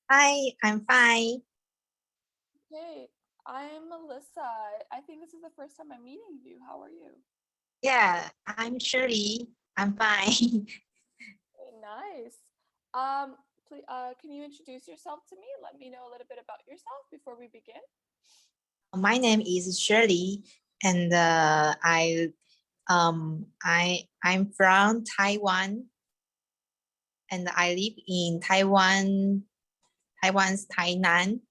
Hi, I'm fine. Hey, I'm Melissa. I think this is the first time I'm meeting you. How are you? Yeah, I'm Shirley. I'm fine. Hey, nice. Please, can you introduce yourself to me? Let me know a little bit about yourself before we begin. My name is Shirley, and I'm from Taiwan, and I live in Taiwan, Taiwan's Tainan,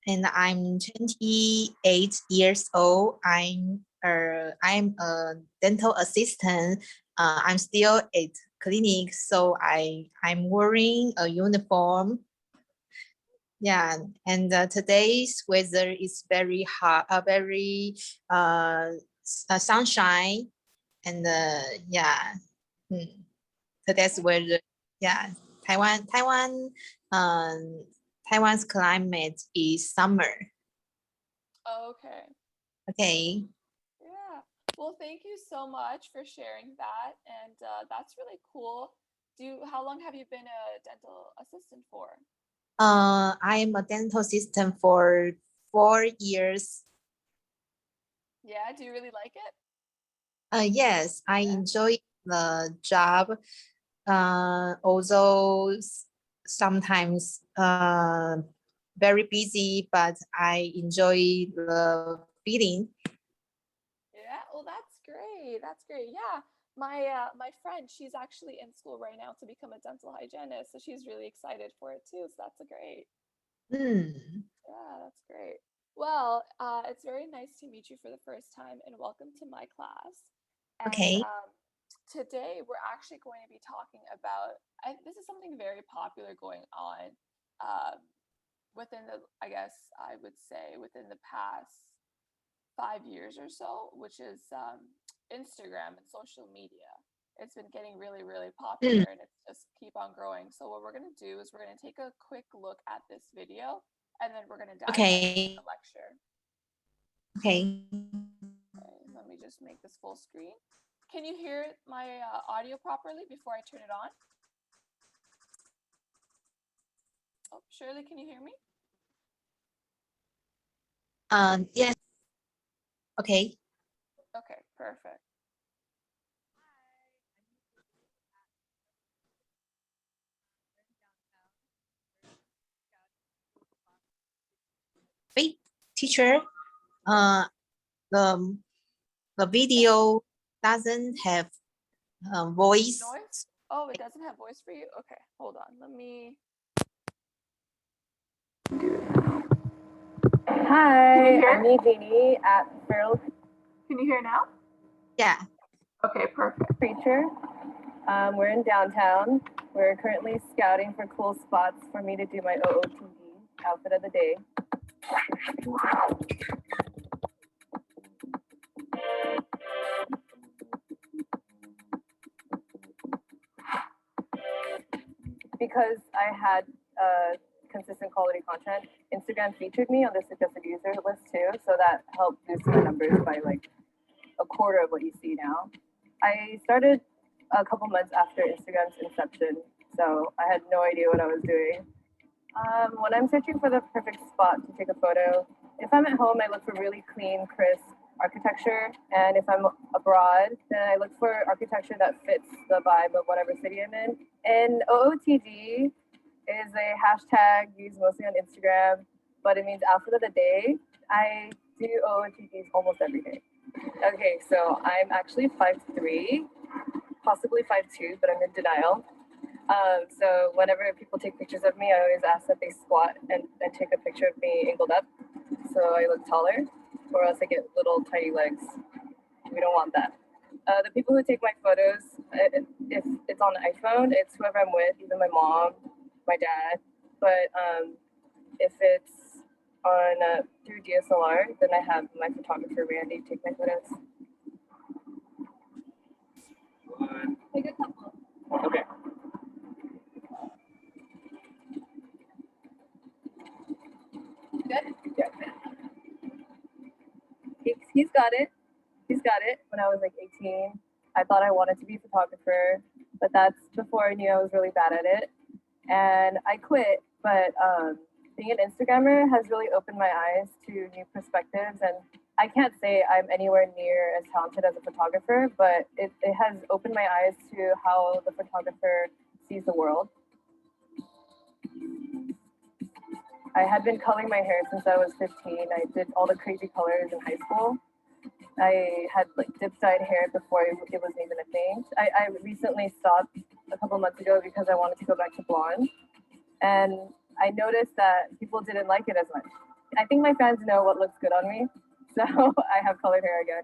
and I'm 28 years old. I'm a dental assistant. I'm still at clinic, so I'm wearing a uniform. Yeah, and today's weather is very hot, uh, sunshine, and yeah, mm, today's Okay. weather. Yeah, um, Taiwan's climate is summer. Okay. Okay, Yeah. Well, thank you so much for sharing that, and that's really cool. How long have you been a dental assistant for? I'm a dental assistant for 4 years. Yeah. Do you really like it? Yes, I Yeah. enjoy the job. Although sometimes very busy, but I enjoy the feeling. Yeah, well, that's great. That's great. Yeah, my friend, she's actually in school right now to become a dental hygienist, so she's really excited for it too. So that's a great. Mm, Yeah, that's great. Well, it's very nice to meet you for the first time, and welcome to my class. And okay. today we're actually going to be talking about. This is something very popular going on um, within the. I guess I would say within the past 5 years or so, which is Instagram and social media. It's been getting really, really Mm, popular and it's just keep on growing. So what we're going to do is we're going to take a quick look at this video and then we're going to dive right okay. into the lecture. Okay. Okay, let me just make this full screen. Can you hear my audio properly before I turn it on? Oh, Shirley, can you hear me? Yes. Okay. Okay, perfect. Wait, teacher. Uh, the the Yeah, video doesn't have voice. noise? Oh, it doesn't have voice for you? Okay, hold on. Let me. Hi, I'm me, Jeannie at Feral. Can you hear now? Yeah. Okay, perfect. Preacher. We're in downtown. We're currently scouting for cool spots for me to do my OOTD outfit of the day. Because I had consistent quality content, Instagram featured me on the suggested user list too, so that helped boost my numbers by like a quarter of what you see now. I started a couple months after Instagram's inception, so I had no idea what I was doing. When I'm searching for the perfect spot to take a photo, if I'm at home, I look for really clean, crisp architecture. And if I'm abroad, then I look for architecture that fits the vibe of whatever city I'm in. And OOTD is a hashtag used mostly on Instagram, but it means outfit of the day. I do OOTDs almost every day. Okay, so I'm actually 5'3", possibly 5'2", but I'm in denial. So whenever people take pictures of me, I always ask that they squat and take a picture of me angled up so I look taller, or else I get little tiny legs. We don't want that. The people who take my photos, if it's on the iPhone, it's whoever I'm with, even my mom, my dad. But if it's on through DSLR, then I have my photographer Randy take my photos. Take a couple. Okay. Good. Yeah. He's got it. He's got it. When I was like 18, I thought I wanted to be a photographer, but that's before I knew I was really bad at it. and I quit. But being an Instagrammer has really opened my eyes to new perspectives, and I can't say I'm anywhere near as talented as a photographer, but it has opened my eyes to how the photographer sees the world. I had been coloring my hair since I was 15. I did all the crazy colors in high school. I had like dip dyed hair before it was even a thing. I recently stopped a couple months ago because I wanted to go back to blonde. And I noticed that people didn't like it as much. I think my fans know what looks good on me. So I have colored hair again.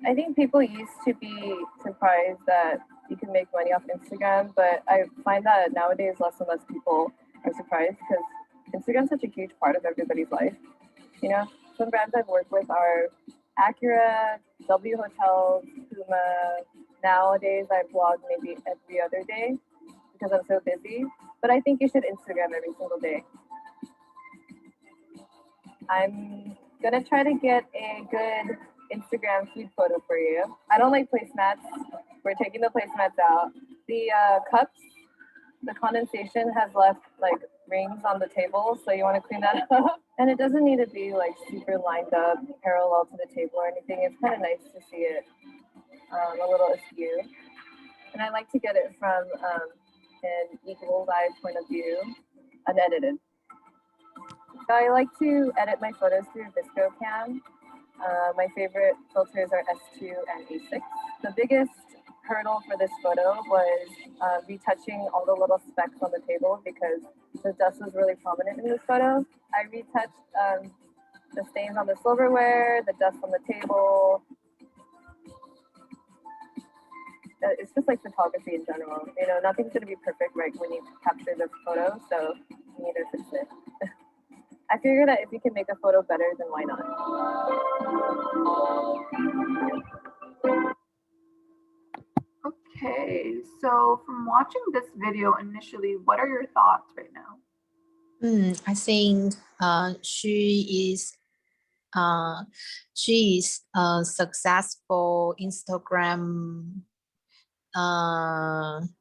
I think people used to be surprised that you can make money off Instagram, but I find that nowadays less and less people are surprised because Instagram's such a huge part of everybody's life. You know, some brands I've worked with are Acura, W Hotels, Puma. Nowadays I vlog maybe every other day because I'm so busy. But I think you should Instagram every single day. I'm gonna try to get a good Instagram feed photo for you. I don't like placemats. We're taking the placemats out. The cups, the condensation has left like rings on the table, so you want to clean that up. And it doesn't need to be like super lined up, parallel to the table or anything. It's kind of nice to see it a little askew. And I like to get it from an equal eye point of view, unedited. So I like to edit my photos through ViscoCam. My favorite filters are S2 and A6. The biggest hurdle for this photo was retouching all the little specks on the table because the dust was really prominent in this photo. I retouched the stains on the silverware, the dust on the table. It's just like photography in general. You know, nothing's going to be perfect right when you capture the photo, so you need to fix it. I figure that if you can make a photo better, then why not? Okay, so from watching this video initially, what are your thoughts right now? I think she is a successful Instagram.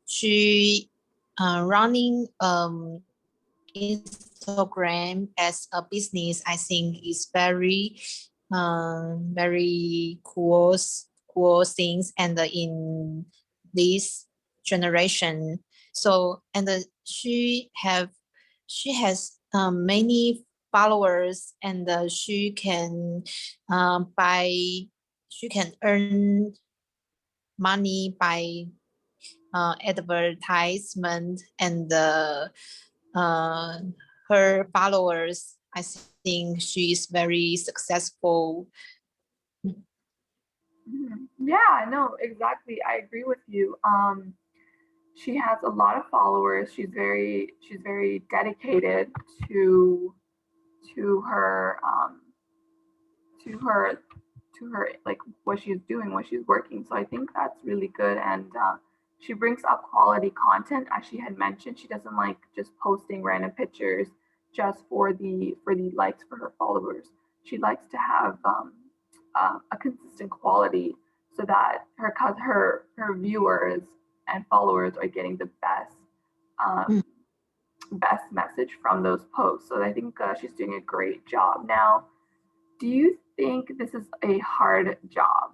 She running Instagram as a business. I think is very cool things, and in this generation. So and she has many followers, and buy she can earn money by advertisement, and her followers. I think she is very successful. Yeah, no, exactly. I agree with you. She has a lot of followers. She's very dedicated to to her um to her to her like what she's doing, what she's working. So I think that's really good, and she brings up quality content, as she had mentioned. She doesn't like just posting random pictures just for the likes for her followers. She likes to have a consistent quality so that her viewers and followers are getting the um, best message from those posts. So I think she's doing a great job. Now, do you think this is a hard job?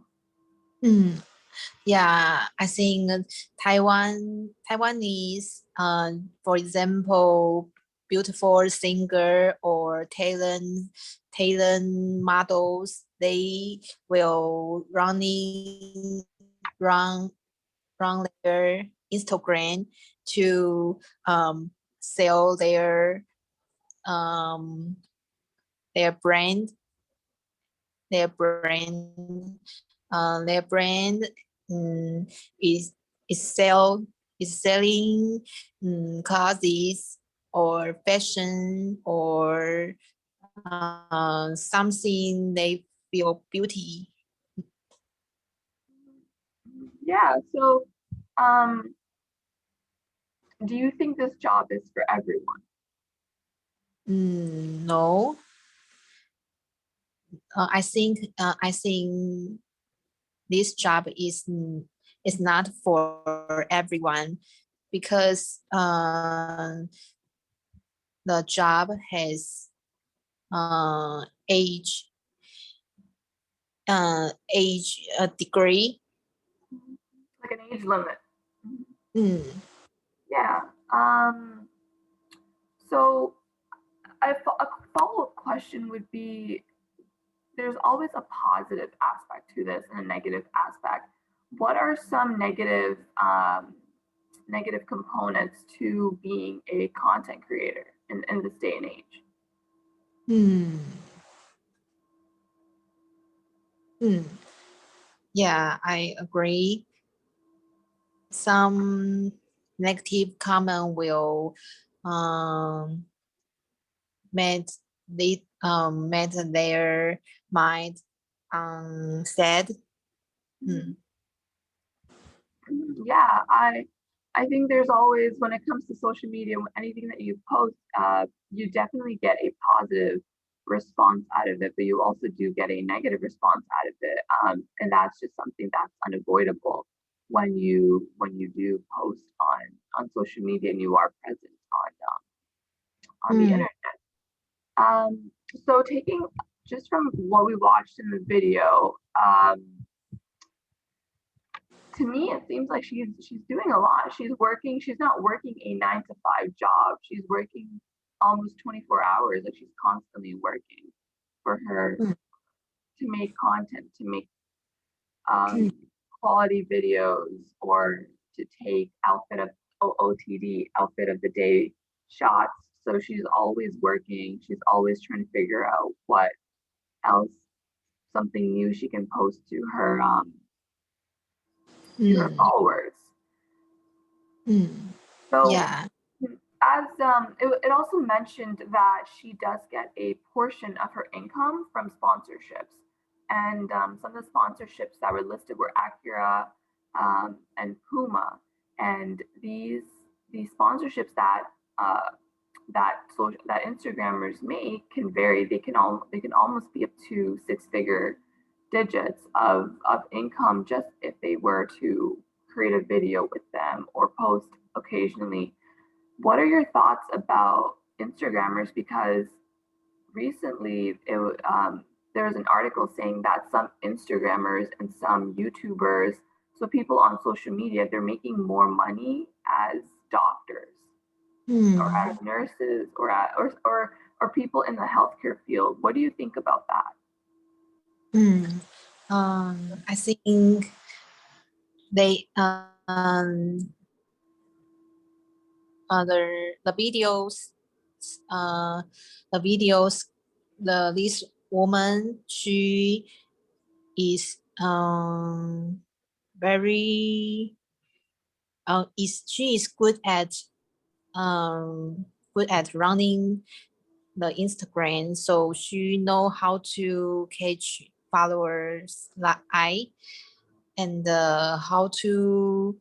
Yeah, I think Taiwanese, for example, beautiful singer or talent models, they will run their Instagram to sell um, their brand their brand their brand um, is is sell is selling clothes or fashion or something they feel beauty. Yeah. So, um, do you think this job is for everyone? No, I think this job it's not for everyone because the job has age degree. Like an age limit. Mm. Yeah. So a follow-up question would be, there's always a positive aspect to this and a negative aspect. What are some negative components to being a content creator in this day and age? Yeah, I agree. Some negative comment will make their mind sad. Yeah, I think there's always, when it comes to social media, anything that you post, you definitely get a positive response out of it, but you also do get a negative response out of it, and that's just something that's unavoidable when you do post on social media and you are present on the internet. So taking just from what we watched in the video, to me, it seems like she's doing a lot. She's working. She's not working a 9 to 5 job. She's working almost 24 hours. Like, she's constantly working for her to make content, to make quality videos, or to take outfit of OOTD, outfit of the day shots. So she's always working. She's always trying to figure out what else, something new she can post to her followers. So Yeah. as it also mentioned that she does get a portion of her income from sponsorships, and some of the sponsorships that were listed were Acura and Puma, and these sponsorships that that Instagrammers make can vary. They can almost be up to 6-figure digits of income just if they were to create a video with them or post occasionally. What are your thoughts about Instagrammers? Because recently there was an article saying that some Instagrammers and some YouTubers, so people on social media, they're making more money as doctors or as nurses or people in the healthcare field. What do you think about that? I think they the videos the videos this woman, she is very she is good at running the Instagram, so she know how to catch followers like I, and how to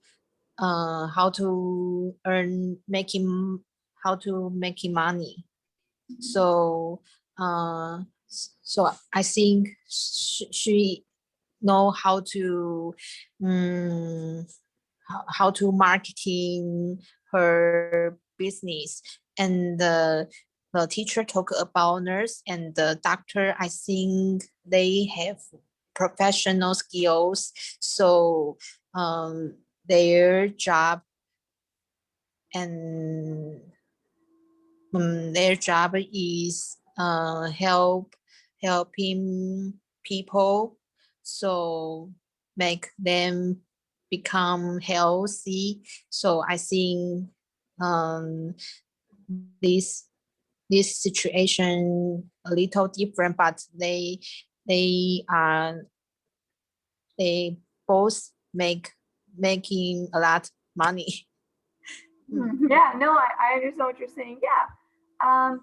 earn making how to making money. So so I think she know how to how to marketing her business, and the teacher talk about nurse and the doctor. I think they have professional skills, so their job and their job is helping people, so make them become healthy. So I think um, this situation a little different, but they are they both making a lot money. Yeah, no, I understand what you're saying. Yeah.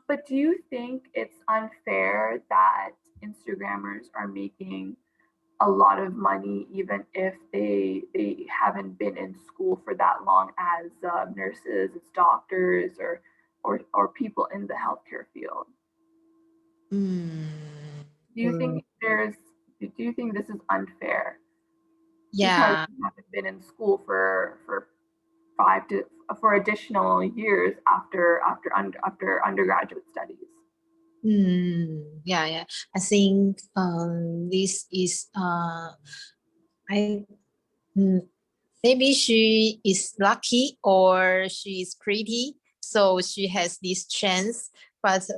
But do you think it's unfair that Instagrammers are making a lot of money even if they haven't been in school for that long as nurses, as doctors, or people in the healthcare field? Do you think this is unfair? Yeah. you haven't been in school for additional years after undergraduate studies. Yeah, yeah. I think this is I mm, maybe she is lucky or she is pretty, so she has this chance. But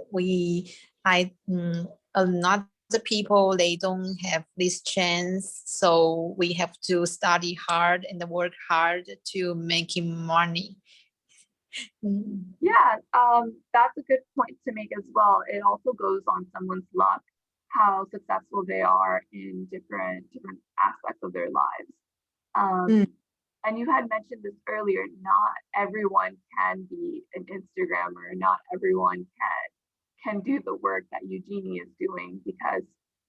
a lot of people they don't have this chance, so we have to study hard and work hard to making money. Yeah, that's a good point to make as well. It also goes on someone's luck, how successful they are in different aspects of their lives. Mm. And you had mentioned this earlier, not everyone can be an Instagrammer, not everyone can do the work that Eugenie is doing, because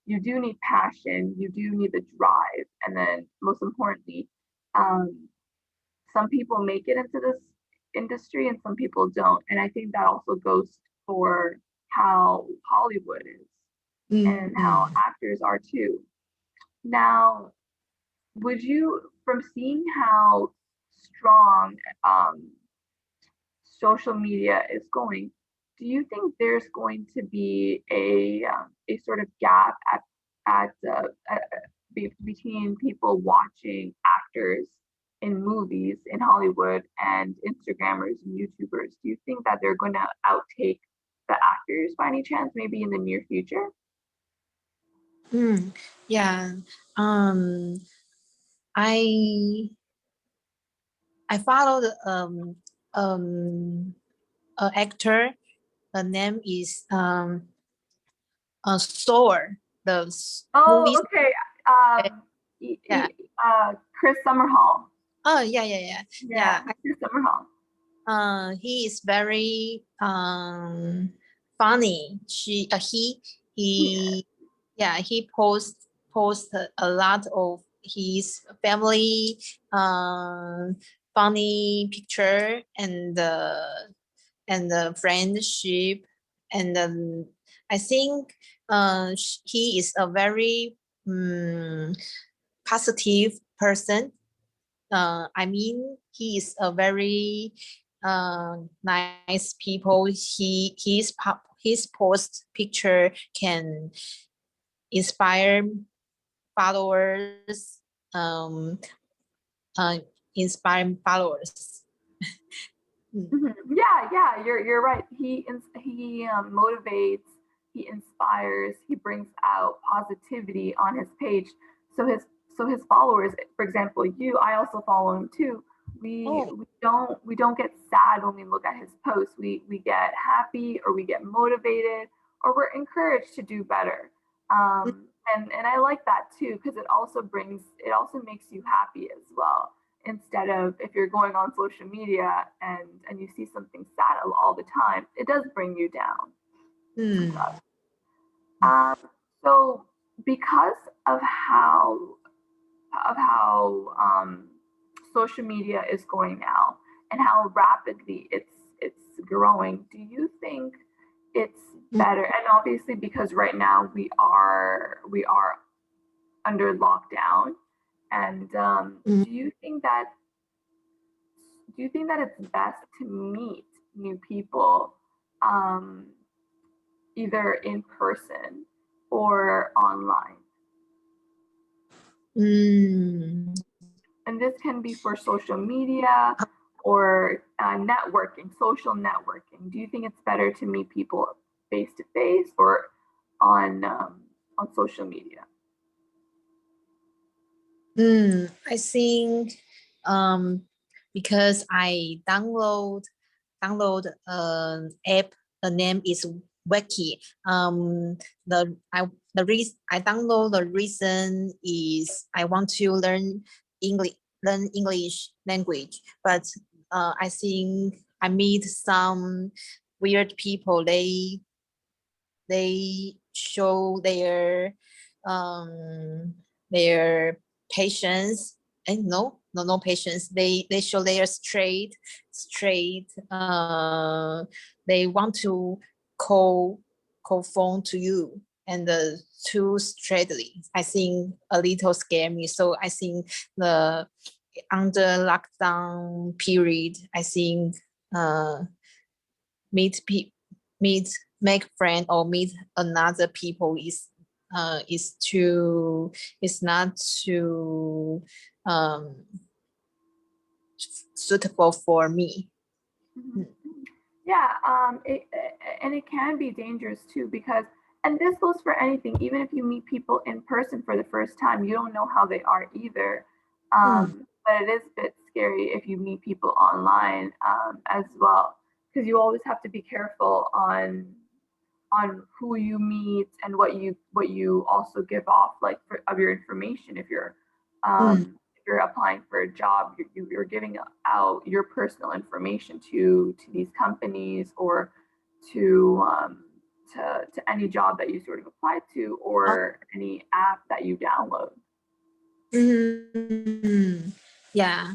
you do need passion, you do need the drive, and then most importantly, some people make it into this industry and some people don't. And I think that also goes for how Hollywood is and how actors are too. Now, would you, from seeing how strong social media is going, do you think there's going to be a sort of gap between people watching actors in movies in Hollywood and Instagrammers and YouTubers? Do you think that they're going to outtake the actors by any chance, maybe in the near future? Yeah. I followed an actor. The name is Soar. The Oh, movies. okay. Yeah. Chris Summerhall. Oh, yeah, yeah, yeah. Yeah, Yeah. Chris Summerhall. He is very funny. He yeah, he post a lot of his family funny picture and the friendship, and I think he is a very positive person. I mean, he is a very nice people. His post picture can inspire followers. Uh, Inspire followers. Yeah, you're right. He motivates, he inspires, he brings out positivity on his page. So his followers, for example, you, I also follow him too. We don't get sad when we look at his posts. We get happy, or we get motivated, or we're encouraged to do better. And I like that too, because it also makes you happy as well, instead of, if you're going on social media and you see something sad all the time, it does bring you down. Um, so because of how social media is going now and how rapidly it's growing, do you think it's better? And obviously, because right now we are under lockdown, and do you think that it's best to meet new people, either in person or online? And this can be for social media or social networking. Do you think it's better to meet people face to face or on social media? I think because I download an app. The name is Wiki. The reason I download the reason is I want to learn English language, but I think I meet some weird people. They show their patience, and no patience. They show their straight they want to call phone to you, and too straightly. I think a little scare me. So I think the under lockdown period, I think meet meet make friend or meet another people is not too suitable for me. Mhm. Yeah, and it can be dangerous too because, and this goes for anything, even if you meet people in person for the first time, you don't know how they are either. But it is a bit scary if you meet people online as well, because you always have to be careful on who you meet and what you also give off like of your information if you're applying for a job you're giving out your personal information to these companies or to to any job that you sort of apply to or any app that you download. Yeah.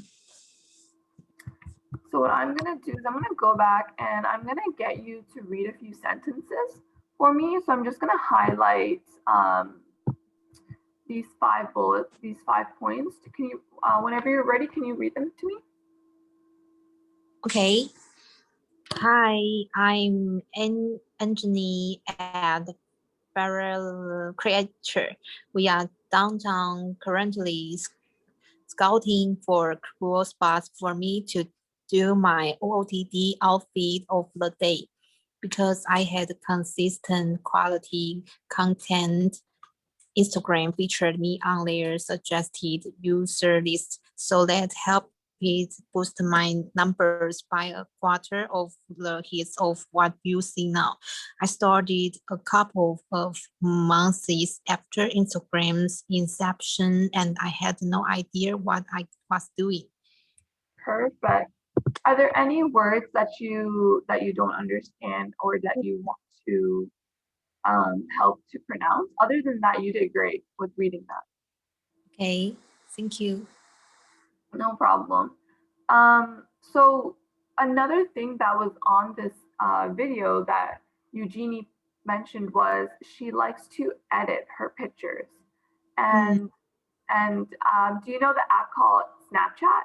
So what I'm gonna do is I'm gonna go back and I'm gonna get you to read a few sentences for me. So I'm just gonna highlight these 5 bullets, these 5 points. Can you, whenever you're ready, can you read them to me? Okay. Hi, I'm Anthony at Barrel Creature. We are downtown currently scouting for cool spots for me to do my OOTD outfit of the day. Because I had consistent quality content, Instagram featured me on their suggested user list, so that helped it boost my numbers by a quarter of the hits of what you see now. I started a couple of months after Instagram's inception, and I had no idea what I was doing. Perfect. Are there any words that you don't understand or that you want to help to pronounce? Other than that, you did great with reading that. Okay, thank you. No problem. So another thing that was on this video that Eugenie mentioned was she likes to edit her pictures. And do you know the app called Snapchat?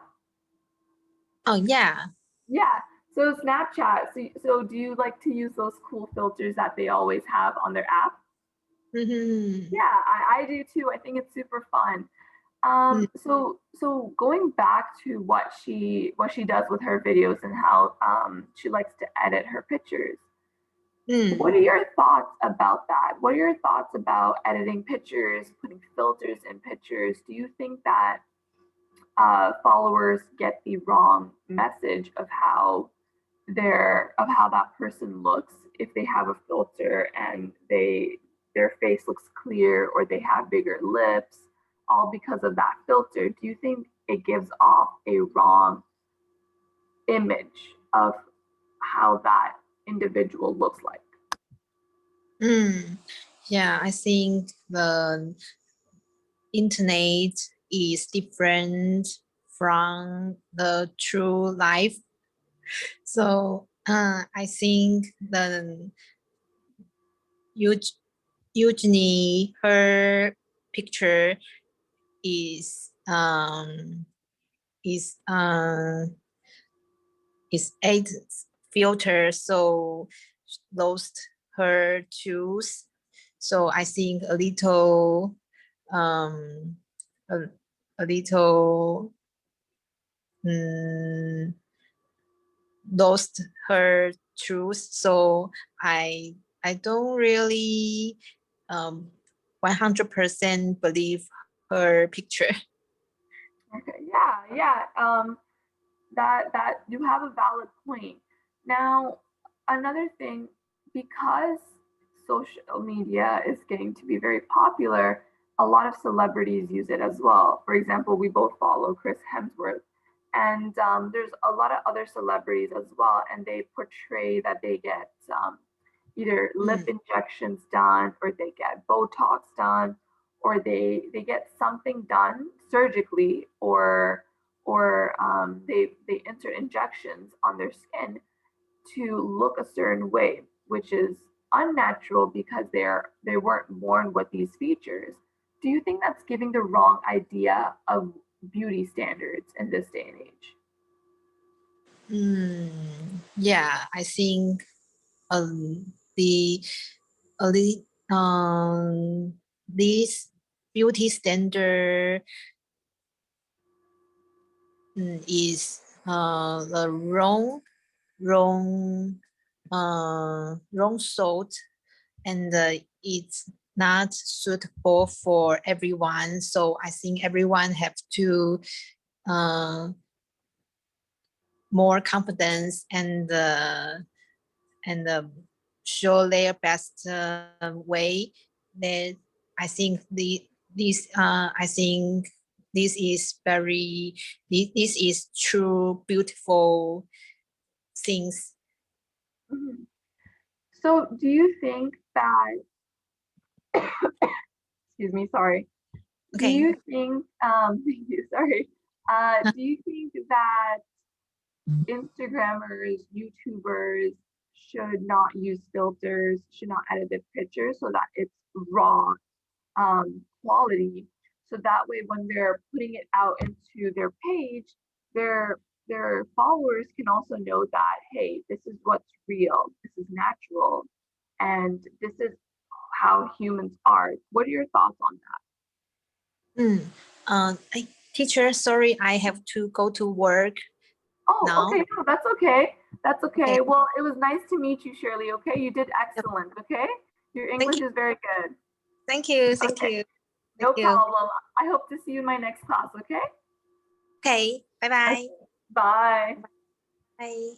Oh, yeah. Yeah. So Snapchat. So do you like to use those cool filters that they always have on their app? Yeah, I do too. I think it's super fun. So going back to what she does with her videos and how she likes to edit her pictures. What are your thoughts about that? What are your thoughts about editing pictures, putting filters in pictures? Do you think that followers get the wrong message of how that person looks if they have a filter and their face looks clear or they have bigger lips, all because of that filter? Do you think it gives off a wrong image of how that individual looks like? Yeah, I think the internet is different from the true life. So I think the Eugenie, her picture is is uh is 8 filter, so lost her tools. So I think um a little lost her truth. So I don't really 100% believe her picture. Okay, yeah. That you have a valid point. Now, another thing, because social media is getting to be very popular, a lot of celebrities use it as well. For example, we both follow Chris Hemsworth, and there's a lot of other celebrities as well, and they portray that they get either lip injections done, or they get Botox done, or they get something done surgically, or they insert injections on their skin to look a certain way, which is unnatural because they weren't born with these features. Do you think that's giving the wrong idea of beauty standards in this day and age? Yeah, I think the the this beauty standard is the wrong thought, and it's not suitable for everyone. So I think everyone have to more confidence and show their best way. That I think I think this is very this is true beautiful things. Mhm. So do you think that, excuse me, sorry. Do Okay. you think, thank you, sorry. Do you think that Instagrammers, YouTubers should not use filters, should not edit the picture so that it's raw quality? So that way, when they're putting it out into their page, their their followers can also know that, hey, this is what's real, this is natural, and this is how humans are. What are your thoughts on that? Teacher, sorry, I have to go to work Oh, now. okay, no, that's okay. That's okay. Okay. Well, it was nice to meet you, Shirley. Okay, you did excellent. Okay, your English you. is very good. Thank you. Thank Okay, you. no Thank you. problem. I hope to see you in my next class. Okay. Okay. Bye bye. Bye. Bye.